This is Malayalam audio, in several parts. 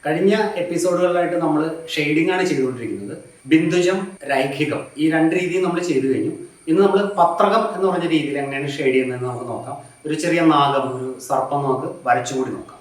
കഴിഞ്ഞ എപ്പിസോഡുകളിലായിട്ട് നമ്മൾ ഷെയ്ഡിംഗ് ആണ് ചെയ്തുകൊണ്ടിരിക്കുന്നത്. ബിന്ദുജം, രൈഖികം ഈ രണ്ട് രീതിയും നമ്മൾ ചെയ്തു കഴിഞ്ഞു. ഇന്ന് നമ്മൾ പത്രകം എന്ന് പറഞ്ഞ രീതിയിൽ എങ്ങനെയാണ് ഷെയ്ഡ് ചെയ്യുന്നതെന്ന് നമുക്ക് നോക്കാം. ഒരു ചെറിയ നാഗം, ഒരു സർപ്പം നമുക്ക് വരച്ചുകൂടി നോക്കാം.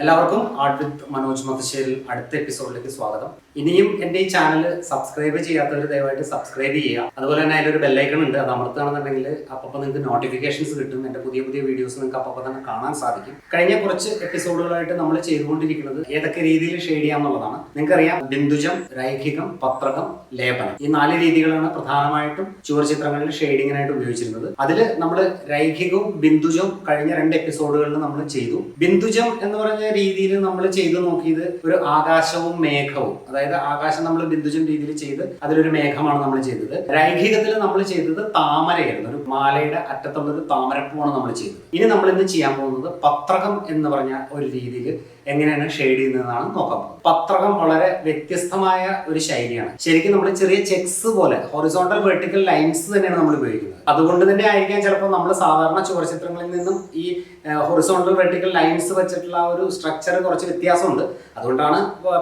എല്ലാവർക്കും ആർട്ട് വിത്ത് മനോജ് മത്തശ്ശേരിൽ അടുത്ത എപ്പിസോഡിലേക്ക് സ്വാഗതം. ഇനിയും എൻ്റെ ഈ ചാനൽ സബ്സ്ക്രൈബ് ചെയ്യാത്തവർ ദയവായിട്ട് സബ്സ്ക്രൈബ് ചെയ്യുക. അതുപോലെ തന്നെ അതിലൊരു ബെല്ലൈക്കൺ ഉണ്ട്, അത് അമർത്തുകയാണെന്നുണ്ടെങ്കിൽ അപ്പോൾ നിങ്ങൾക്ക് നോട്ടിഫിക്കേഷൻസ് കിട്ടും. എൻ്റെ പുതിയ പുതിയ വീഡിയോസ് നിങ്ങൾക്ക് അപ്പോൾ തന്നെ കാണാൻ സാധിക്കും. കഴിഞ്ഞ കുറച്ച് എപ്പിസോഡുകളായിട്ട് നമ്മൾ ചെയ്തുകൊണ്ടിരിക്കുന്നത് ഏതൊക്കെ രീതിയിൽ ഷെയ്ഡ് ചെയ്യാന്നുള്ളതാണ്. നിങ്ങൾക്കറിയാം, ബിന്ദുജം, രൈഖികം, പത്രകം, ലേപനം ഈ 4 രീതികളാണ് പ്രധാനമായിട്ടും ചുവർചിത്രങ്ങളിൽ ഷെയ്ഡിങ്ങിനായിട്ട് ഉപയോഗിച്ചിരുന്നത്. അതിൽ നമ്മൾ രൈഖികവും ബിന്ദുജവും കഴിഞ്ഞ 2 എപ്പിസോഡുകളിൽ നമ്മൾ ചെയ്തു. ബിന്ദുജം എന്ന് പറഞ്ഞ രീതിയിൽ നമ്മൾ ചെയ്തു നോക്കിയത് ഒരു ആകാശവും മേഘവും, അതായത് ആകാശം നമ്മൾ ബിന്ദുജം രീതിയിൽ ചെയ്ത് അതിലൊരു മേഘമാണ് നമ്മൾ ചെയ്തത്. രൈഖികത്തിൽ നമ്മൾ ചെയ്തത് താമരയായിരുന്നു, ഒരു മാലയുടെ അറ്റത്തുള്ള ഒരു താമരപ്പൂവാണ് നമ്മൾ ചെയ്തത്. ഇനി നമ്മൾ ഇന്ന് ചെയ്യാൻ പോകുന്നത് പത്രകം എന്ന് പറഞ്ഞ ഒരു രീതിയിൽ എങ്ങനെയാണ് ഷെയ്ഡ് ചെയ്യുന്നതെന്നാണ് നോക്കാൻ പോകുന്നത്. പത്രകം വളരെ വ്യത്യസ്തമായ ഒരു ശൈലിയാണ്. ശരിക്കും നമ്മൾ ചെറിയ ചെക്സ് പോലെ ഹൊറിസോണ്ടൽ വെർട്ടിക്കൽ ലൈൻസ് തന്നെയാണ് നമ്മൾ ഉപയോഗിക്കുന്നത്. അതുകൊണ്ട് തന്നെ ആയിരിക്കാം ചിലപ്പോൾ നമ്മൾ സാധാരണ ചുവർചിത്രങ്ങളിൽ നിന്നും ഈ ഹൊറിസോണ്ടൽ വെർട്ടിക്കൽ ലൈൻസ് വെച്ചിട്ടുള്ള ഒരു സ്ട്രക്ചർ കുറച്ച് വ്യത്യാസമുണ്ട്. അതുകൊണ്ടാണ്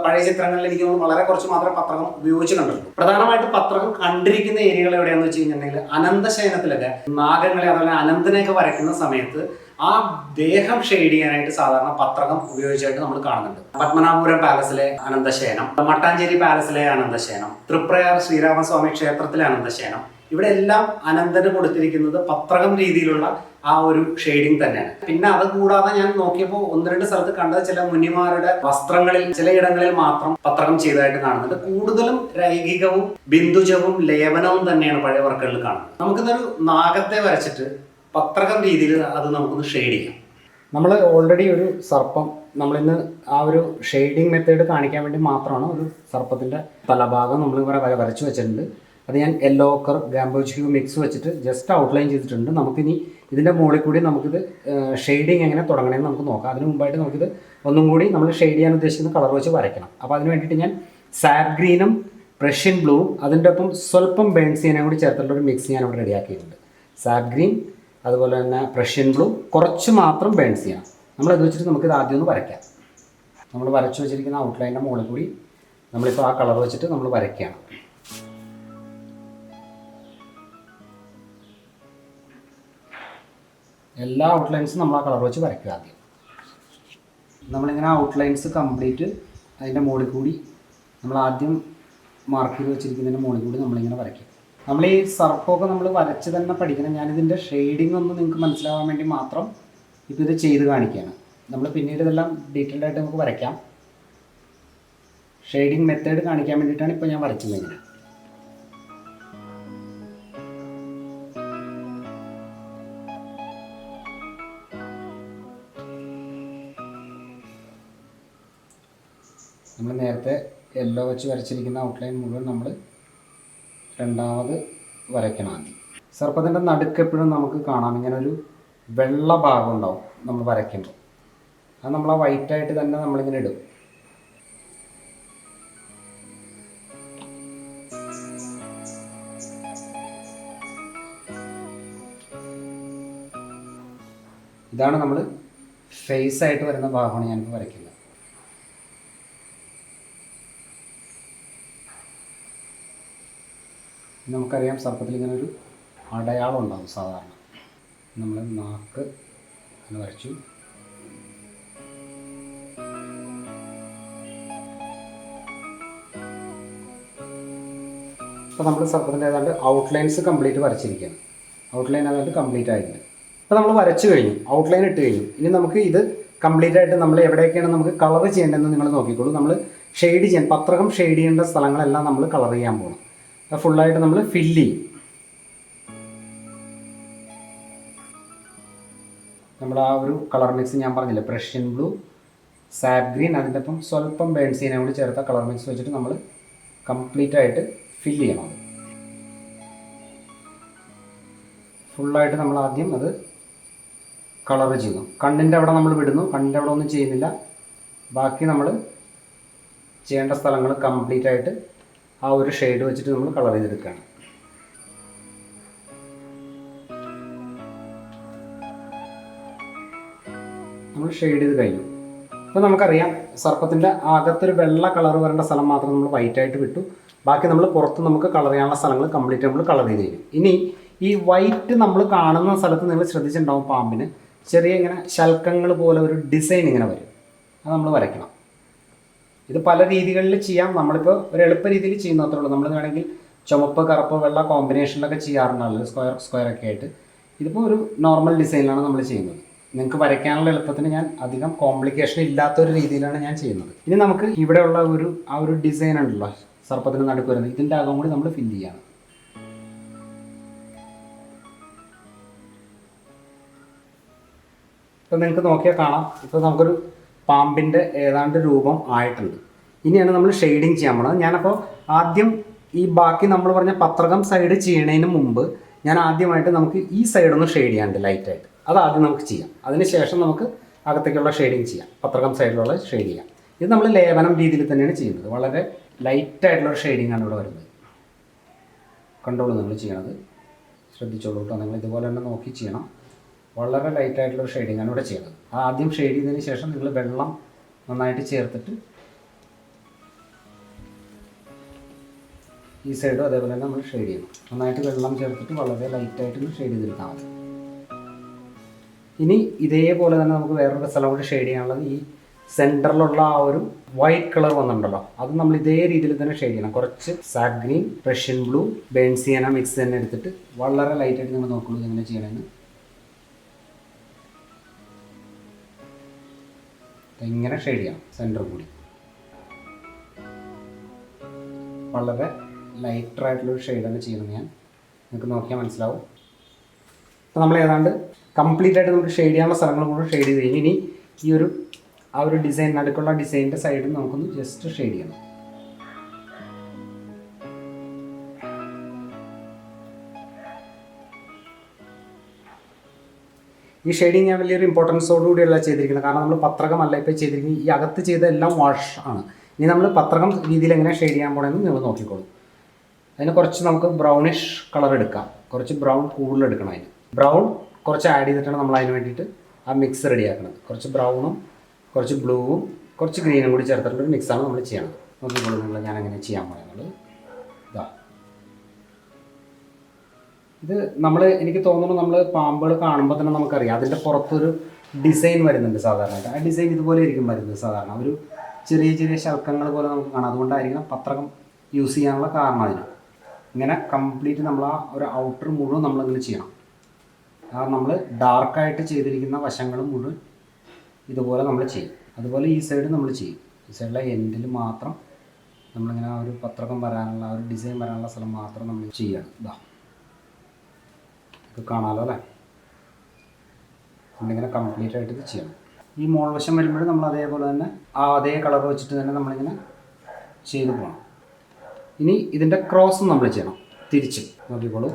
പഴയ ചിത്രങ്ങളിൽ എനിക്ക് വളരെ കുറച്ച് മാത്രമേ പത്രകം ഉപയോഗിച്ച് കണ്ടിട്ടുള്ളൂ. പ്രധാനമായിട്ട് പത്രകം കണ്ടിരിക്കുന്ന ഏരിയകൾ എവിടെയാണെന്ന് വെച്ച് കഴിഞ്ഞിട്ടുണ്ടെങ്കിൽ അനന്തശയനത്തിലൊക്കെ നാഗങ്ങളെ അതുപോലെ അനന്തനെയൊക്കെ വരയ്ക്കുന്ന സമയത്ത് ആ ദേഹം ഷെയ്ഡ് ചെയ്യാനായിട്ട് സാധാരണ പത്രകം ഉപയോഗിച്ചായിട്ട് നമ്മൾ കാണുന്നുണ്ട്. പത്മനാഭപുരം പാലസിലെ അനന്തശയനം, മട്ടാഞ്ചേരി പാലസിലെ അനന്തശയനം, തൃപ്രയാർ ശ്രീരാമസ്വാമി ക്ഷേത്രത്തിലെ അനന്തശയനം, ഇവിടെ എല്ലാം അനന്തന് കൊടുത്തിരിക്കുന്നത് പത്രകം രീതിയിലുള്ള ആ ഒരു ഷെയ്ഡിങ് തന്നെയാണ്. പിന്നെ അത് കൂടാതെ ഞാൻ നോക്കിയപ്പോൾ 1-2 സ്ഥലത്ത് കണ്ടത് ചില മുനിമാരുടെ വസ്ത്രങ്ങളിൽ ചിലയിടങ്ങളിൽ മാത്രം പത്രകം ചെയ്തതായിട്ട് കാണുന്നുണ്ട്. കൂടുതലും രൈഖികവും ബിന്ദുജവും ലേപനവും തന്നെയാണ് പഴയ വർക്കുകളിൽ കാണുന്നത്. നമുക്കിന്നൊരു നാഗത്തെ വരച്ചിട്ട് പത്രകം രീതിയിൽ അത് നമുക്കൊന്ന് ഷെയ്ഡ് ചെയ്യാം. നമ്മൾ ഓൾറെഡി ഒരു സർപ്പം നമ്മളിന്ന് ആ ഒരു ഷെയ്ഡിങ് മെത്തേഡ് കാണിക്കാൻ വേണ്ടി മാത്രമാണ് ഒരു സർപ്പത്തിൻ്റെ തലഭാഗം നമ്മൾ ഇവിടെ വരച്ചു വെച്ചിട്ടുണ്ട്. അത് ഞാൻ യെല്ലോ ഓക്കർ ഗാംബോജ് ഹ്യൂ മിക്സ് വെച്ചിട്ട് ജസ്റ്റ് ഔട്ട്ലൈൻ ചെയ്തിട്ടുണ്ട്. നമുക്കിനി ഇതിൻ്റെ മുകളിൽ കൂടി നമുക്കിത് ഷെയ്ഡിങ് എങ്ങനെ തുടങ്ങണമെന്ന് നമുക്ക് നോക്കാം. അതിന് മുമ്പായിട്ട് നമുക്കിത് ഒന്നും കൂടി നമ്മൾ ഷെയ്ഡ് ചെയ്യാൻ ഉദ്ദേശിക്കുന്ന കളർ വെച്ച് വരയ്ക്കണം. അപ്പോൾ അതിന് വേണ്ടിയിട്ട് ഞാൻ സാറ്റ് ഗ്രീനും പ്രഷ്യൻ ബ്ലൂവും അതിൻ്റെ ഒപ്പം സ്വല്പം ബേൺസ് ചെയ്യാനും കൂടി ചേർത്തുള്ള ഒരു മിക്സ് ഞാൻ ഇവിടെ റെഡിയാക്കിയിട്ടുണ്ട്. സാറ്റ് ഗ്രീൻ അതുപോലെ തന്നെ പ്രഷ്യൻ ബ്ലൂ, കുറച്ച് മാത്രം ബേൺസ് ചെയ്യണം. നമ്മളത് വെച്ചിട്ട് നമുക്കിത് ആദ്യം ഒന്ന് വരയ്ക്കാം. നമ്മൾ വരച്ചു വെച്ചിരിക്കുന്ന ഔട്ട്ലൈൻ്റെ മുകളിൽ കൂടി നമ്മളിപ്പോൾ ആ കളർ വെച്ചിട്ട് നമ്മൾ വരയ്ക്കുകയാണ്. എല്ലാ ഔട്ട്ലൈൻസും നമ്മൾ ആ കളർ വെച്ച് വരയ്ക്കുക. ആദ്യം നമ്മളിങ്ങനെ ഔട്ട്ലൈൻസ് കംപ്ലീറ്റ് അതിൻ്റെ മുകളിൽ കൂടി നമ്മൾ ആദ്യം മാർക്ക് ചെയ്ത് വെച്ചിരിക്കുന്നതിൻ്റെ മുകളിൽ കൂടി നമ്മളിങ്ങനെ വരയ്ക്കും. നമ്മൾ ഈ സർപ്പമൊക്കെ നമ്മൾ വരച്ച് തന്നെ പഠിക്കണം. ഞാനിതിൻ്റെ ഷെയ്ഡിങ് ഒന്ന് നിങ്ങൾക്ക് മനസ്സിലാവാൻ വേണ്ടി മാത്രം ഇപ്പോൾ ഇത് ചെയ്ത് കാണിക്കുകയാണ്. നമ്മൾ പിന്നീട് ഇതെല്ലാം ഡീറ്റെയിൽഡ് ആയിട്ട് നമുക്ക് വരയ്ക്കാം. ഷെയ്ഡിങ് മെത്തേഡ് കാണിക്കാൻ വേണ്ടിയിട്ടാണ് ഇപ്പോൾ ഞാൻ വരച്ചത്. ഇങ്ങനെ നമ്മൾ നേരത്തെ യെല്ലോ വെച്ച് വരച്ചിരിക്കുന്ന ഔട്ട്ലൈൻ മുഴുവൻ നമ്മൾ രണ്ടാമത് വരയ്ക്കണം. ആദ്യം സർപ്പത്തിൻ്റെ നടുക്ക് എപ്പോഴും നമുക്ക് കാണാം ഇങ്ങനെ ഒരു വെള്ള ഭാഗം ഉണ്ടാവും നമ്മൾ വരയ്ക്കുമ്പോൾ. അത് നമ്മൾ ആ വൈറ്റായിട്ട് തന്നെ നമ്മളിങ്ങനെ ഇടും. ഇതാണ് നമ്മൾ ഫേസ് ആയിട്ട് വരുന്ന ഭാഗമാണ് ഞാനിപ്പോൾ വരയ്ക്കുന്നത്. നമുക്കറിയാം സർപ്പത്തിൽ ഇങ്ങനെ ഒരു അടയാളം ഉണ്ടാകും സാധാരണ. നമ്മൾ നാക്ക് അങ്ങനെ വരച്ചു. അപ്പോൾ നമ്മൾ സർപ്പത്തിൻ്റെ ഏതാണ്ട് ഔട്ട്ലൈൻസ് കംപ്ലീറ്റ് വരച്ചിരിക്കുകയാണ്. ഔട്ട്ലൈൻ ഏതാണ്ട് കംപ്ലീറ്റ് ആയിട്ടുണ്ട്. അപ്പോൾ നമ്മൾ വരച്ചു കഴിഞ്ഞു, ഔട്ട്ലൈൻ ഇട്ട് കഴിഞ്ഞു. ഇനി നമുക്ക് ഇത് കംപ്ലീറ്റ് ആയിട്ട് നമ്മൾ എവിടെയൊക്കെയാണ് നമുക്ക് കളർ ചെയ്യേണ്ടതെന്ന് നിങ്ങൾ നോക്കിക്കോളൂ. നമ്മൾ ഷെയ്ഡ് ചെയ്യാൻ പത്രകം ഷെയ്ഡ് ചെയ്യേണ്ട സ്ഥലങ്ങളെല്ലാം നമ്മൾ കളർ ചെയ്യാൻ പോകണം. ഫുള്ളായിട്ട് നമ്മൾ ഫില്ല് ചെയ്യും. നമ്മൾ ആ ഒരു കളർ മിക്സ് ഞാൻ പറഞ്ഞില്ലേ, പ്രഷ്യൻ ബ്ലൂ, സാറ്റ് ഗ്രീൻ, അതിൻ്റെ ഒപ്പം സ്വല്പം ബേൺസ് ചെയ്യാൻ കൂടി ചേർത്ത കളർ മിക്സ് വെച്ചിട്ട് നമ്മൾ കംപ്ലീറ്റ് ആയിട്ട് ഫില്ല് ചെയ്യണം. അത് ഫുള്ളായിട്ട് നമ്മൾ ആദ്യം അത് കളർ ചെയ്യുന്നു. കണ്ണിൻ്റെ അവിടെ നമ്മൾ വിടുന്നു, കണ്ണിൻ്റെ അവിടെ ഒന്നും ചെയ്യുന്നില്ല. ബാക്കി നമ്മൾ ചെയ്യേണ്ട സ്ഥലങ്ങൾ കംപ്ലീറ്റ് ആയിട്ട് ആ ഒരു ഷെയ്ഡ് വെച്ചിട്ട് നമ്മൾ കളർ ചെയ്തെടുക്കുകയാണ്. നമ്മൾ ഷെയ്ഡ് ചെയ്ത് കഴിഞ്ഞു. ഇപ്പോൾ നമുക്കറിയാം സർപ്പത്തിൻ്റെ അകത്തൊരു വെള്ള കളർ വരേണ്ട സ്ഥലം മാത്രം നമ്മൾ വൈറ്റ് ആയിട്ട് വിട്ടു. ബാക്കി നമ്മൾ പുറത്ത് നമുക്ക് കളർ ചെയ്യാനുള്ള സ്ഥലങ്ങൾ കംപ്ലീറ്റ് നമ്മൾ കളർ ചെയ്ത് കഴിഞ്ഞു. ഇനി ഈ വൈറ്റ് നമ്മൾ കാണുന്ന സ്ഥലത്ത് നിങ്ങൾ ശ്രദ്ധിച്ചിട്ടുണ്ടാവും, പാമ്പിന് ചെറിയ ഇങ്ങനെ ശൽക്കങ്ങൾ പോലെ ഒരു ഡിസൈൻ ഇങ്ങനെ വരും. അത് നമ്മൾ വരയ്ക്കണം. ഇത് പല രീതികളിൽ ചെയ്യാം. നമ്മളിപ്പോൾ ഒരു എളുപ്പ രീതിയിൽ ചെയ്യുന്നത്രേ ഉള്ളൂ. നമ്മൾ വേണമെങ്കിൽ ചുമപ്പ് കറുപ്പ് വെള്ള കോമ്പിനേഷനിലൊക്കെ ചെയ്യാറുണ്ടല്ലോ, സ്ക്വയർ ഒക്കെ ആയിട്ട്. ഇതിപ്പോൾ ഒരു നോർമൽ ഡിസൈനിലാണ് നമ്മൾ ചെയ്യുന്നത്. നിങ്ങൾക്ക് വരയ്ക്കാനുള്ള എളുപ്പത്തിന് ഞാൻ അധികം കോംപ്ലിക്കേഷൻ ഇല്ലാത്തൊരു രീതിയിലാണ് ഞാൻ ചെയ്യുന്നത്. ഇനി നമുക്ക് ഇവിടെയുള്ള ആ ഒരു ഡിസൈൻ ഉണ്ടല്ലോ സർപ്പത്തിന് നടുക്ക് വരുന്നത്, ഇതിൻ്റെ അകം കൂടി നമ്മൾ ഫില്ല് ചെയ്യണം. ഇപ്പം നിങ്ങൾക്ക് നോക്കിയാൽ കാണാം, ഇപ്പോൾ നമുക്കൊരു പാമ്പിൻ്റെ ഏതാണ്ട് രൂപം ആയിട്ടുണ്ട്. ഇനിയാണ് നമ്മൾ ഷെയ്ഡിങ് ചെയ്യാൻ പോണത്. ഞാനപ്പോൾ ആദ്യം ഈ ബാക്കി നമ്മൾ പറഞ്ഞ പത്രകം സൈഡ് ചെയ്യണതിന് മുമ്പ് ഞാൻ ആദ്യമായിട്ട് നമുക്ക് ഈ സൈഡൊന്ന് ഷെയ്ഡ് ചെയ്യാനുണ്ട് ലൈറ്റായിട്ട്. അത് ആദ്യം നമുക്ക് ചെയ്യാം. അതിനുശേഷം നമുക്ക് അകത്തേക്കുള്ള ഷെയ്ഡിങ് ചെയ്യാം, പത്രകം സൈഡിലുള്ള ഷെയ്ഡ് ചെയ്യാം. ഇത് നമ്മൾ ലേപനം രീതിയിൽ തന്നെയാണ് ചെയ്യുന്നത്. വളരെ ലൈറ്റായിട്ടുള്ളൊരു ഷെയ്ഡിങ്ങാണ് ഇവിടെ വരുന്നത്. കണ്ടോളൂ നിങ്ങൾ ചെയ്യണത്, ശ്രദ്ധിച്ചോളൂ കേട്ടോ. നിങ്ങൾ ഇതുപോലെ തന്നെ നോക്കി ചെയ്യണം. വളരെ ലൈറ്റായിട്ടുള്ളൊരു ഷെയ്ഡിങ്ങാണ് ഇവിടെ ചെയ്യുന്നത്. ആദ്യം ഷെയ്ഡ് ചെയ്തതിന് ശേഷം നിങ്ങൾ വെള്ളം നന്നായിട്ട് ചേർത്തിട്ട് ഈ സൈഡും അതേപോലെ തന്നെ നമ്മൾ ഷെയ്ഡ് ചെയ്യണം. നന്നായിട്ട് വെള്ളം ചേർത്തിട്ട് വളരെ ലൈറ്റായിട്ട് ഷെയ്ഡ് ചെയ്തെടുത്താൽ മതി. ഇനി ഇതേപോലെ തന്നെ നമുക്ക് വേറൊരു സ്ഥലം കൂടി ഷെയ്ഡ് ചെയ്യാനുള്ളത്, ഈ സെൻറ്ററിലുള്ള ആ ഒരു വൈറ്റ് കളർ വന്നിട്ടുണ്ടല്ലോ, അത് നമ്മൾ ഇതേ രീതിയിൽ തന്നെ ഷെയ്ഡ് ചെയ്യണം. കുറച്ച് സാഗ് ഗ്രീൻ, റഷ്യൻ ബ്ലൂ, ബെൻസിയന മിക്സ് തന്നെ എടുത്തിട്ട് വളരെ ലൈറ്റായിട്ട് നിങ്ങൾ നോക്കുള്ളൂ എങ്ങനെ ചെയ്യണമെന്ന്. ഇങ്ങനെ ഷെയ്ഡ് ചെയ്യണം സെൻറ്റർ കൂടി. വളരെ ലൈറ്ററായിട്ടുള്ളൊരു ഷെയ്ഡാണ് ചെയ്യുന്നത് ഞാൻ. നിങ്ങൾക്ക് നോക്കിയാൽ മനസ്സിലാവും. അപ്പോൾ നമ്മൾ ഏതാണ്ട് കംപ്ലീറ്റ് ആയിട്ട് നമുക്ക് ഷെയ്ഡ് ചെയ്യാനുള്ള സ്ഥലങ്ങളും കൂടെ ഷെയ്ഡ് ചെയ്ത് കഴിഞ്ഞ് ഇനി ഈ ആ ഒരു ഡിസൈൻ നടുക്കുള്ള ഡിസൈനിൻ്റെ സൈഡിൽ നമുക്കൊന്ന് ജസ്റ്റ് ഷെയ്ഡ് ചെയ്യണം. ഈ ഷെയ്ഡിങ് ഞാൻ വലിയൊരു ഇമ്പോർട്ടൻസോടുകൂടിയല്ല ചെയ്തിരിക്കുന്നത്. കാരണം നമ്മൾ പത്രകമല്ല ഇപ്പോൾ ചെയ്തിരിക്കുന്നത്. ഈ അകത്ത് ചെയ്ത എല്ലാം വാഷ് ആണ്. ഇനി നമ്മൾ പത്രകം രീതിയിൽ എങ്ങനെ ഷെയ്ഡ് ചെയ്യാൻ പോകണമെന്ന് നിങ്ങൾ നോക്കിക്കോളൂ. അതിന് കുറച്ച് നമുക്ക് ബ്രൗണിഷ് കളർ എടുക്കാം. കുറച്ച് ബ്രൗൺ കൂടുതൽ എടുക്കണം. അതിന് ബ്രൗൺ കുറച്ച് ആഡ് ചെയ്തിട്ടാണ് നമ്മൾ അതിന് വേണ്ടിയിട്ട് ആ മിക്സ് റെഡിയാക്കുന്നത്. കുറച്ച് ബ്രൗണും കുറച്ച് ബ്ലൂവും കുറച്ച് ഗ്രീനും കൂടി ചേർത്തിട്ടുള്ളൊരു മിക്സാണ് നമ്മൾ ചെയ്യണത്. നോക്കിക്കോളൂ നിങ്ങൾ ഞാൻ എങ്ങനെ ചെയ്യാൻ പോകുന്നത്. ഇതാ ഇത് എനിക്ക് തോന്നുന്നു നമ്മൾ പാമ്പുകൾ കാണുമ്പോൾ തന്നെ നമുക്കറിയാം അതിൻ്റെ പുറത്തൊരു ഡിസൈൻ വരുന്നുണ്ട് സാധാരണയായിട്ട്. ആ ഡിസൈൻ ഇതുപോലെ ഇരിക്കും വരുന്നത് സാധാരണ. ഒരു ചെറിയ ചെറിയ ശൽക്കങ്ങൾ പോലെ നമുക്ക് കാണാം. അതുകൊണ്ടായിരിക്കണം പത്രകം യൂസ് ചെയ്യാനുള്ള കാരണം. അതിന് ഇങ്ങനെ കംപ്ലീറ്റ് നമ്മൾ ആ ഒരു ഔട്ടർ മുഴുവൻ നമ്മളിങ്ങനെ ചെയ്യണം. കാരണം നമ്മൾ ഡാർക്കായിട്ട് ചെയ്തിരിക്കുന്ന വശങ്ങൾ മുഴുവൻ ഇതുപോലെ നമ്മൾ ചെയ്യും. അതുപോലെ ഈ സൈഡ് നമ്മൾ ചെയ്യും. ഈ സൈഡിലെ എൻഡിൽ മാത്രം നമ്മളിങ്ങനെ ആ ഒരു പത്രകം വരാനുള്ള ആ ഒരു ഡിസൈൻ വരാനുള്ള സ്ഥലം മാത്രം നമ്മൾ ചെയ്യണം. ഇതാ ഇത് കാണാമല്ലോ അല്ലേ. നമ്മളിങ്ങനെ കംപ്ലീറ്റ് ആയിട്ട് ഇത് ചെയ്യണം. ഈ മോൾവശം വരുമ്പോഴും നമ്മൾ അതേപോലെ തന്നെ അതേ കളർ വെച്ചിട്ട് തന്നെ നമ്മളിങ്ങനെ ചെയ്ത് പോകണം. ഇനി ഇതിൻ്റെ ക്രോസും നമ്മൾ ചെയ്യണം. തിരിച്ച് നോക്കിക്കോളൂ,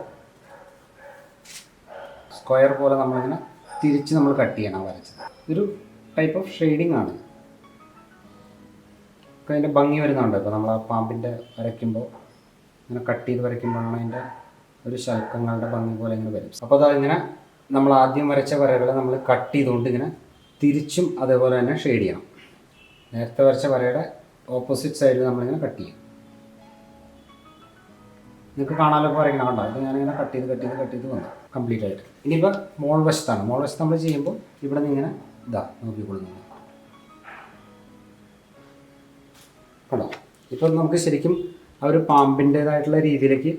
സ്ക്വയർ പോലെ നമ്മളിങ്ങനെ തിരിച്ച് നമ്മൾ കട്ട് ചെയ്യണം വരച്ചത്. ഇതൊരു ടൈപ്പ് ഓഫ് ഷെയ്ഡിങ് ആണ്. ഒക്കെ അതിൻ്റെ ഭംഗി വരുന്നുണ്ട്. ഇപ്പോൾ നമ്മൾ ആ പാമ്പിൻ്റെ വരയ്ക്കുമ്പോൾ ഇങ്ങനെ കട്ട് ചെയ്ത് വരയ്ക്കുമ്പോഴാണ് അതിൻ്റെ ഒരു ശൽക്കങ്ങളുടെ ഭംഗി പോലെ ഇങ്ങനെ വരും. അപ്പോൾ അതിങ്ങനെ നമ്മൾ ആദ്യം വരച്ച വരകളെ നമ്മൾ കട്ട് ചെയ്തുകൊണ്ട് ഇങ്ങനെ തിരിച്ചും അതേപോലെ തന്നെ ഷെയ്ഡ് ചെയ്യണം. നേരത്തെ വരച്ച വരയുടെ ഓപ്പോസിറ്റ് സൈഡിൽ നമ്മളിങ്ങനെ കട്ട് ചെയ്യും. നിങ്ങൾക്ക് കാണാനൊക്കെ വരയ്ക്കണം. കണ്ടോ, ഇത് ഞാനിങ്ങനെ കട്ട് ചെയ്ത് വന്നു കംപ്ലീറ്റ് ആയിട്ട്. ഇനിയിപ്പോൾ മോൾ വശത്താണ്. മോൾ വശത്ത് നമ്മൾ ചെയ്യുമ്പോൾ ഇവിടെ നിന്ന് ഇങ്ങനെ ഇതാ നോക്കിക്കൊള്ളുന്നു. കണ്ടോ, ഇപ്പം നമുക്ക് ശരിക്കും ആ ഒരു പാമ്പിൻ്റേതായിട്ടുള്ള രീതിയിലേക്ക്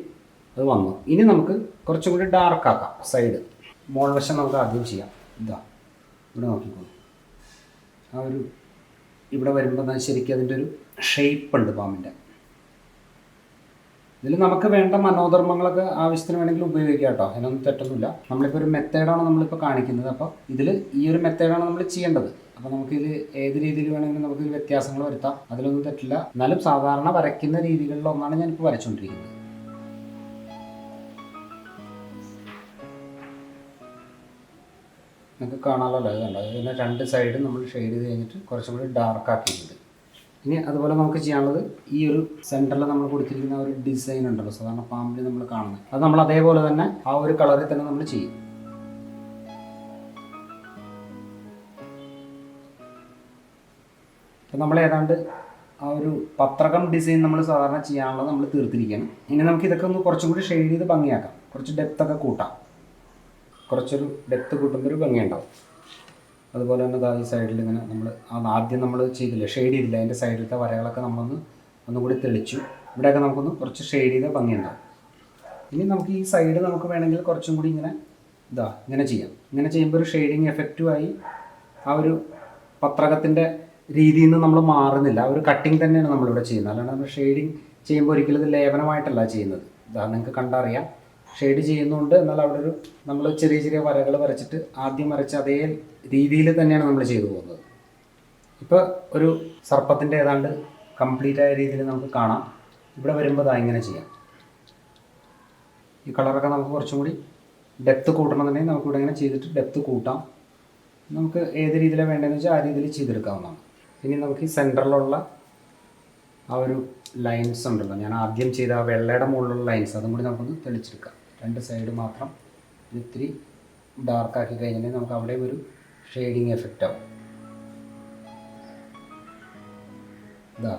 അത് വന്നു. ഇനി നമുക്ക് കുറച്ചും കൂടി ഡാർക്കാക്കാം സൈഡ്. മോൾ വശം നമുക്ക് ആദ്യം ചെയ്യാം. ഇതാ ഇവിടെ നോക്കിക്കോളൂ. ആ ഒരു ഇവിടെ വരുമ്പോൾ ശരിക്കും അതിൻ്റെ ഒരു ഷേപ്പ് ഉണ്ട് പാമ്പിൻ്റെ. ഇതിൽ നമുക്ക് വേണ്ട മനോധർമ്മങ്ങളൊക്കെ ആവശ്യത്തിന് വേണമെങ്കിൽ ഉപയോഗിക്കാം കേട്ടോ, അതിനൊന്നും തെറ്റൊന്നുമില്ല. നമ്മളിപ്പോൾ ഒരു മെത്തേഡാണ് നമ്മളിപ്പോൾ കാണിക്കുന്നത്. അപ്പോൾ ഇതിൽ ഈ ഒരു മെത്തേഡാണ് നമ്മൾ ചെയ്യേണ്ടത്. അപ്പോൾ നമുക്കിത് ഏത് രീതിയിൽ വേണമെങ്കിലും നമുക്കിത് വ്യത്യാസങ്ങൾ വരുത്താം, അതിലൊന്നും തെറ്റില്ല. എന്നാലും സാധാരണ വരയ്ക്കുന്ന രീതികളിലൊന്നാണ് ഞാനിപ്പോൾ വരച്ചുകൊണ്ടിരിക്കുന്നത്. നിങ്ങൾക്ക് കാണാമല്ലോ അല്ലേ, ഇതുണ്ടോ. ഇതിൻ്റെ രണ്ട് സൈഡും നമ്മൾ ഷെയ്ഡ് ചെയ്ത് കഴിഞ്ഞിട്ട് കുറച്ചും കൂടി ഡാർക്ക് ആക്കിയിട്ടുണ്ട്. ഇനി അതുപോലെ നമുക്ക് ചെയ്യാനുള്ളത് ഈ ഒരു സെൻറ്ററിൽ നമ്മൾ കൊടുത്തിരിക്കുന്ന ഒരു ഡിസൈൻ ഉണ്ടല്ലോ സാധാരണ പാമ്പിൽ നമ്മൾ കാണുന്നത്, അത് നമ്മൾ അതേപോലെ തന്നെ ആ ഒരു കളറിൽ തന്നെ നമ്മൾ ചെയ്യും. അപ്പോൾ നമ്മൾ ഏതാണ്ട് ആ ഒരു പത്രകം ഡിസൈൻ നമ്മൾ സാധാരണ ചെയ്യാനുള്ളത് നമ്മൾ തീർത്തിരിക്കുകയാണ്. ഇനി നമുക്ക് ഇതൊക്കെ ഒന്ന് കുറച്ചും കൂടി ഷെയ്ഡ് ചെയ്ത് ഭംഗിയാക്കാം. കുറച്ച് ഡെപ്ത്തൊക്കെ കൂട്ടാം. കുറച്ചൊരു ഡെപ്ത്ത് കൂട്ടുമ്പോൾ ഒരു ഭംഗിയുണ്ടാവും. അതുപോലെ തന്നെ ഈ സൈഡിൽ ഇങ്ങനെ നമ്മൾ ആദ്യം നമ്മൾ ചെയ്തില്ല, ഷെയ്ഡ് ചെയ്തില്ല, അതിൻ്റെ സൈഡിലത്തെ വരകളൊക്കെ ഒന്നും കൂടി തെളിച്ചു. ഇവിടെയൊക്കെ നമുക്കൊന്ന് കുറച്ച് ഷെയ്ഡ് ചെയ്ത ഭംഗിയുണ്ടാവും. ഇനി നമുക്ക് ഈ സൈഡ് നമുക്ക് വേണമെങ്കിൽ കുറച്ചും കൂടി ഇങ്ങനെ ചെയ്യാം. ഇങ്ങനെ ചെയ്യുമ്പോൾ ഒരു ഷെയ്ഡിങ് എഫക്റ്റുമായി ആ ഒരു പത്രകത്തിൻ്റെ രീതിയിൽ നിന്ന് നമ്മൾ മാറുന്നില്ല. ആ ഒരു കട്ടിങ് തന്നെയാണ് നമ്മളിവിടെ ചെയ്യുന്നത്. അല്ലാണ്ട് നമ്മൾ ഷെയ്ഡിങ് ചെയ്യുമ്പോൾ ഒരിക്കലും ഇത് ലേപനമായിട്ടല്ല ചെയ്യുന്നത്. നിങ്ങൾക്ക് കണ്ടറിയാം ഷെയ്ഡ് ചെയ്യുന്നുണ്ട്. എന്നാൽ അവിടെ നമ്മൾ ചെറിയ ചെറിയ വരകൾ വരച്ചിട്ട് ആദ്യം വരച്ച അതേ രീതിയിൽ തന്നെയാണ് നമ്മൾ ചെയ്തു പോകുന്നത്. ഇപ്പോൾ ഒരു സർപ്പത്തിൻ്റെ ഏതാണ്ട് കംപ്ലീറ്റ് ആയ രീതിയിൽ നമുക്ക് കാണാം. ഇവിടെ വരുമ്പോൾ ഇങ്ങനെ ചെയ്യാം. ഈ കളറൊക്കെ നമുക്ക് കുറച്ചും കൂടി ഡെപ്ത്ത് കൂട്ടണമെന്നുണ്ടെങ്കിൽ നമുക്കിവിടെ ഇങ്ങനെ ചെയ്തിട്ട് ഡെപ്ത്ത് കൂട്ടാം. നമുക്ക് ഏത് രീതിയിലാണ് വേണ്ടതെന്ന് വെച്ചാൽ ആ രീതിയിൽ ചെയ്തെടുക്കാവുന്നതാണ്. ഇനി നമുക്ക് ഈ സെൻറ്ററിലുള്ള ആ ഒരു ലൈൻസ് ഉണ്ടല്ലോ, ഞാൻ ആദ്യം ചെയ്ത ആ വെള്ളയുടെ മുകളിലുള്ള ലൈൻസ്, അതും കൂടി നമുക്കൊന്ന് തെളിച്ചെടുക്കാം. രണ്ട് സൈഡ് മാത്രം ഇത്തിരി ഡാർക്കാക്കി കഴിഞ്ഞാൽ നമുക്ക് അവിടെ ഒരു ഷെയ്ഡിങ് എഫക്റ്റ് ആവും.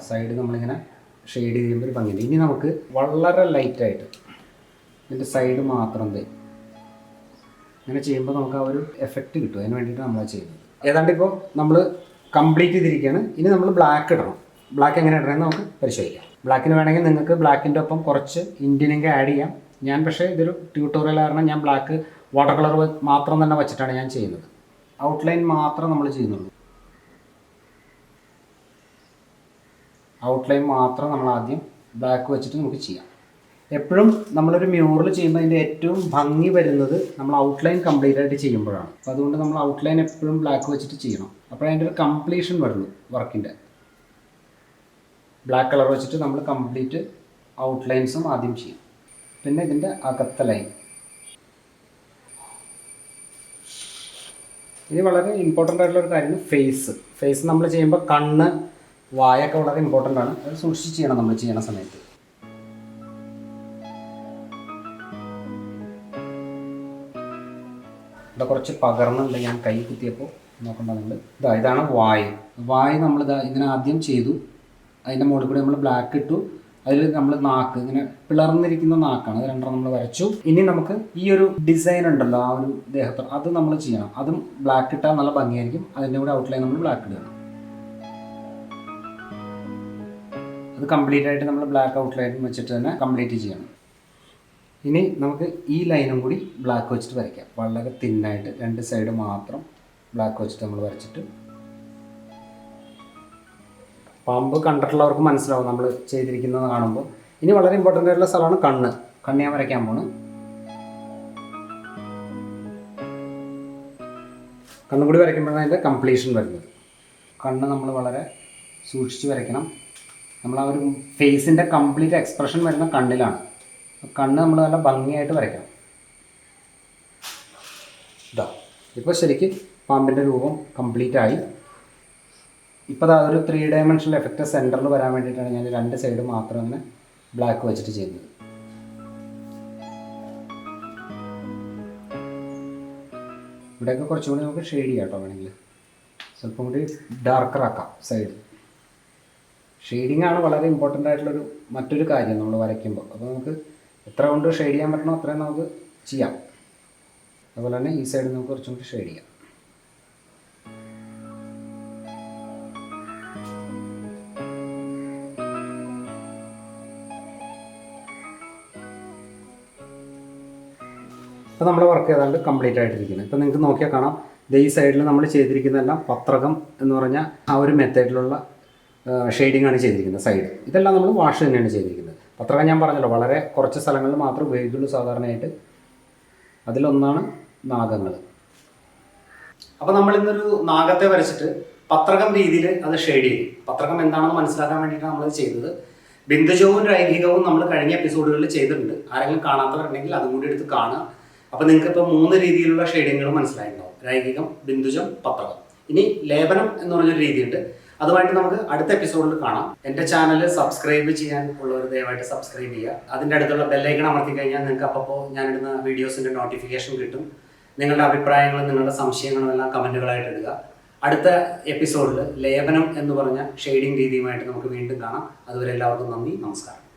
സൈഡ് നമ്മളിങ്ങനെ ഷെയ്ഡ് ചെയ്യുമ്പോൾ ഒരു ഭംഗിയുണ്ട്. ഇനി നമുക്ക് വളരെ ലൈറ്റായിട്ട് ഇതിൻ്റെ സൈഡ് മാത്രം ഇങ്ങനെ ചെയ്യുമ്പോൾ നമുക്ക് ആ ഒരു എഫക്റ്റ് കിട്ടും. അതിന് വേണ്ടിയിട്ട് നമ്മളത് ചെയ്യുന്നത്. ഏതാണ്ട് ഇപ്പോൾ നമ്മൾ കംപ്ലീറ്റ് ചെയ്തിരിക്കുകയാണ്. ഇനി നമ്മൾ ബ്ലാക്ക് ഇടണം. ബ്ലാക്ക് എങ്ങനെ ഇടണമെന്ന് നമുക്ക് പരിശോധിക്കാം. ബ്ലാക്കിന് വേണമെങ്കിൽ നിങ്ങൾക്ക് ബ്ലാക്കിൻ്റെ ഒപ്പം കുറച്ച് ഇന്ത്യൻ ഇങ്ക് ആഡ് ചെയ്യാം. ഞാൻ പക്ഷേ ഇതൊരു ട്യൂട്ടോറിയൽ കാരണം ഞാൻ ബ്ലാക്ക് വാട്ടർ കളർ മാത്രം തന്നെ വെച്ചിട്ടാണ് ഞാൻ ചെയ്യുന്നത്. ഔട്ട്ലൈൻ മാത്രം നമ്മൾ ചെയ്യുന്നുള്ളൂ. ഔട്ട്ലൈൻ മാത്രം നമ്മൾ ആദ്യം ബ്ലാക്ക് വെച്ചിട്ട് നമുക്ക് ചെയ്യാം. എപ്പോഴും നമ്മളൊരു മ്യൂറൽ ചെയ്യുമ്പോൾ അതിൻ്റെ ഏറ്റവും ഭംഗി വരുന്നത് നമ്മൾ ഔട്ട്ലൈൻ കംപ്ലീറ്റ് ആയിട്ട് ചെയ്യുമ്പോഴാണ്. അപ്പോൾ അതുകൊണ്ട് നമ്മൾ ഔട്ട്ലൈൻ എപ്പോഴും ബ്ലാക്ക് വെച്ചിട്ട് ചെയ്യണം. അപ്പോൾ അതിൻ്റെ ഒരു കംപ്ലീഷൻ വരുള്ളൂ വർക്കിൻ്റെ. ബ്ലാക്ക് കളർ വെച്ചിട്ട് നമ്മൾ കംപ്ലീറ്റ് ഔട്ട്ലൈൻസും ആദ്യം ചെയ്യും. പിന്നെ ഇതിൻ്റെ അകത്ത ലൈൻ. ഇനി വളരെ ഇമ്പോർട്ടൻ്റ് ആയിട്ടുള്ളൊരു കാര്യം ഫേസ് നമ്മൾ ചെയ്യുമ്പോൾ കണ്ണ്, വായൊക്കെ വളരെ ഇമ്പോർട്ടൻ്റ് ആണ്. അത് സൂക്ഷിച്ച് ചെയ്യണം നമ്മൾ ചെയ്യണ സമയത്ത്. ഇവിടെ കുറച്ച് പകർന്നുണ്ട്, ഞാൻ കൈ കുത്തിയപ്പോൾ നോക്കണ്ട നിങ്ങൾ. ഇതാണ് വായ് നമ്മൾ ഇങ്ങനെ ആദ്യം ചെയ്തു. അതിൻ്റെ മുകളിൽ കൂടി നമ്മൾ ബ്ലാക്ക് ഇട്ടു. അതിൽ നമ്മൾ നാക്ക് ഇങ്ങനെ പിളർന്നിരിക്കുന്ന നാക്കാണ്, അത് രണ്ടെണ്ണം നമ്മൾ വരച്ചു. ഇനി നമുക്ക് ഈ ഒരു ഡിസൈൻ ഉണ്ടല്ലോ ആ ഒരു ദേഹത്ത്, അത് നമ്മൾ ചെയ്യണം. അതും ബ്ലാക്ക് ഇട്ടാൽ നല്ല ഭംഗിയായിരിക്കും. അതിൻ്റെ കൂടെ ഔട്ട്ലൈൻ നമ്മൾ ബ്ലാക്ക് ഇടണം. അത് കംപ്ലീറ്റ് ആയിട്ട് നമ്മൾ ബ്ലാക്ക് ഔട്ട്ലൈൻ വെച്ചിട്ട് തന്നെ കംപ്ലീറ്റ് ചെയ്യണം. ഇനി നമുക്ക് ഈ ലൈനും കൂടി ബ്ലാക്ക് വെച്ചിട്ട് വരയ്ക്കാം. വളരെ തിന്നായിട്ട് രണ്ട് സൈഡ് മാത്രം ബ്ലാക്ക് വെച്ചിട്ട് നമ്മൾ വരച്ചിട്ട്, പാമ്പ് കണ്ടിട്ടുള്ളവർക്ക് മനസ്സിലാവും നമ്മൾ ചെയ്തിരിക്കുന്നത് കാണുമ്പോൾ. ഇനി വളരെ ഇമ്പോർട്ടൻ്റ് ആയിട്ടുള്ള സ്ഥലമാണ് കണ്ണ് ഞാൻ വരയ്ക്കാൻ പോണ്. കണ്ണും കൂടി വരയ്ക്കുമ്പോഴാണ് അതിൻ്റെ കംപ്ലീഷൻ വരുന്നത്. കണ്ണ് നമ്മൾ വളരെ സൂക്ഷിച്ച് വരയ്ക്കണം. നമ്മൾ ആ ഒരു ഫേസിൻ്റെ കംപ്ലീറ്റ് എക്സ്പ്രഷൻ വരുന്ന കണ്ണിലാണ്. കണ്ണ് നമ്മൾ നല്ല ഭംഗിയായിട്ട് വരയ്ക്കണം. ഇപ്പോൾ ശരിക്കും പാമ്പിൻ്റെ രൂപം കംപ്ലീറ്റ് ആയി. ഇപ്പോൾ ഒരു 3 ഡയമെൻഷണൽ എഫക്റ്റ് സെൻറ്ററിൽ വരാൻ വേണ്ടിയിട്ടാണ് ഞാൻ രണ്ട് സൈഡ് മാത്രം അങ്ങനെ ബ്ലാക്ക് വെച്ചിട്ട് ചെയ്യുന്നത്. ഇവിടെയൊക്കെ കുറച്ചും കൂടി നമുക്ക് ഷെയ്ഡ് ചെയ്യാം കേട്ടോ. വേണമെങ്കിൽ സ്വല്പം കൂടി ഡാർക്കർ ആക്കാം സൈഡ്. ഷെയ്ഡിങ് ആണ് വളരെ ഇമ്പോർട്ടൻ്റ് ആയിട്ടുള്ളൊരു മറ്റൊരു കാര്യം നമ്മൾ വരയ്ക്കുമ്പോൾ. അപ്പോൾ നമുക്ക് എത്ര കൊണ്ട് ഷെയ്ഡ് ചെയ്യാൻ പറ്റണോ അത്രയും നമുക്ക് ചെയ്യാം. അതുപോലെ തന്നെ ഈ സൈഡ് നമുക്ക് കുറച്ചും കൂടി ഷെയ്ഡ് ചെയ്യാം. അപ്പോൾ നമ്മുടെ വർക്ക് ഏതാണ്ട് കംപ്ലീറ്റ് ആയിട്ടിരിക്കുന്നത്. ഇപ്പോൾ നിങ്ങൾക്ക് നോക്കിയാൽ കാണാം, ഈ സൈഡിൽ നമ്മൾ ചെയ്തിരിക്കുന്നതെല്ലാം പത്രകം എന്ന് പറഞ്ഞാൽ ആ ഒരു മെത്തേഡിലുള്ള ഷെയ്ഡിംഗ് ആണ് ചെയ്തിരിക്കുന്നത്. സൈഡ് ഇതെല്ലാം നമ്മൾ വാഷ് തന്നെയാണ് ചെയ്തിരിക്കുന്നത്. പത്രകം ഞാൻ പറഞ്ഞല്ലോ വളരെ കുറച്ച് സ്ഥലങ്ങളിൽ മാത്രമേ ഉപയോഗിക്കുള്ളൂ സാധാരണയായിട്ട്. അതിലൊന്നാണ് നാഗങ്ങൾ. അപ്പോൾ നമ്മൾ ഇന്നൊരു നാഗത്തെ വരച്ചിട്ട് പത്രകം രീതിയിൽ അത് ഷെയ്ഡ് ചെയ്തു. പത്രകം എന്താണെന്ന് മനസ്സിലാക്കാൻ വേണ്ടിയിട്ടാണ് നമ്മളത് ചെയ്തത്. ബിന്ദുജവും രൈഖികവും നമ്മൾ കഴിഞ്ഞ എപ്പിസോഡുകളിൽ ചെയ്തിട്ടുണ്ട്. ആരെങ്കിലും കാണാത്തവരുണ്ടെങ്കിൽ അതും കൂടി എടുത്ത് കാണുക. അപ്പോൾ നിങ്ങൾക്ക് ഇപ്പോൾ 3 രീതിയിലുള്ള ഷെയ്ഡിങ്ങുകൾ മനസ്സിലായിട്ടുണ്ടാവും: രൈഖികം, ബിന്ദുജം, പത്രകം. ഇനി ലേപനം എന്ന് പറഞ്ഞൊരു രീതിയുണ്ട്. അതുമായിട്ട് നമുക്ക് അടുത്ത എപ്പിസോഡിൽ കാണാം. എൻ്റെ ചാനൽ സബ്സ്ക്രൈബ് ചെയ്യാൻ ഉള്ളവർ ദയവായിട്ട് സബ്സ്ക്രൈബ് ചെയ്യുക. അതിൻ്റെ അടുത്തുള്ള ബെല്ലൈക്കൺ അമർത്തി കഴിഞ്ഞാൽ നിങ്ങൾക്ക് അപ്പോൾ ഞാനിടുന്ന വീഡിയോസിൻ്റെ നോട്ടിഫിക്കേഷൻ കിട്ടും. നിങ്ങളുടെ അഭിപ്രായങ്ങളും നിങ്ങളുടെ സംശയങ്ങളും എല്ലാം കമൻറ്റുകളായിട്ട് ഇടുക. അടുത്ത എപ്പിസോഡിൽ ലേപനം എന്ന് പറഞ്ഞ ഷെയ്ഡിങ് രീതിയുമായിട്ട് നമുക്ക് വീണ്ടും കാണാം. അതുവരെ എല്ലാവർക്കും നന്ദി, നമസ്കാരം.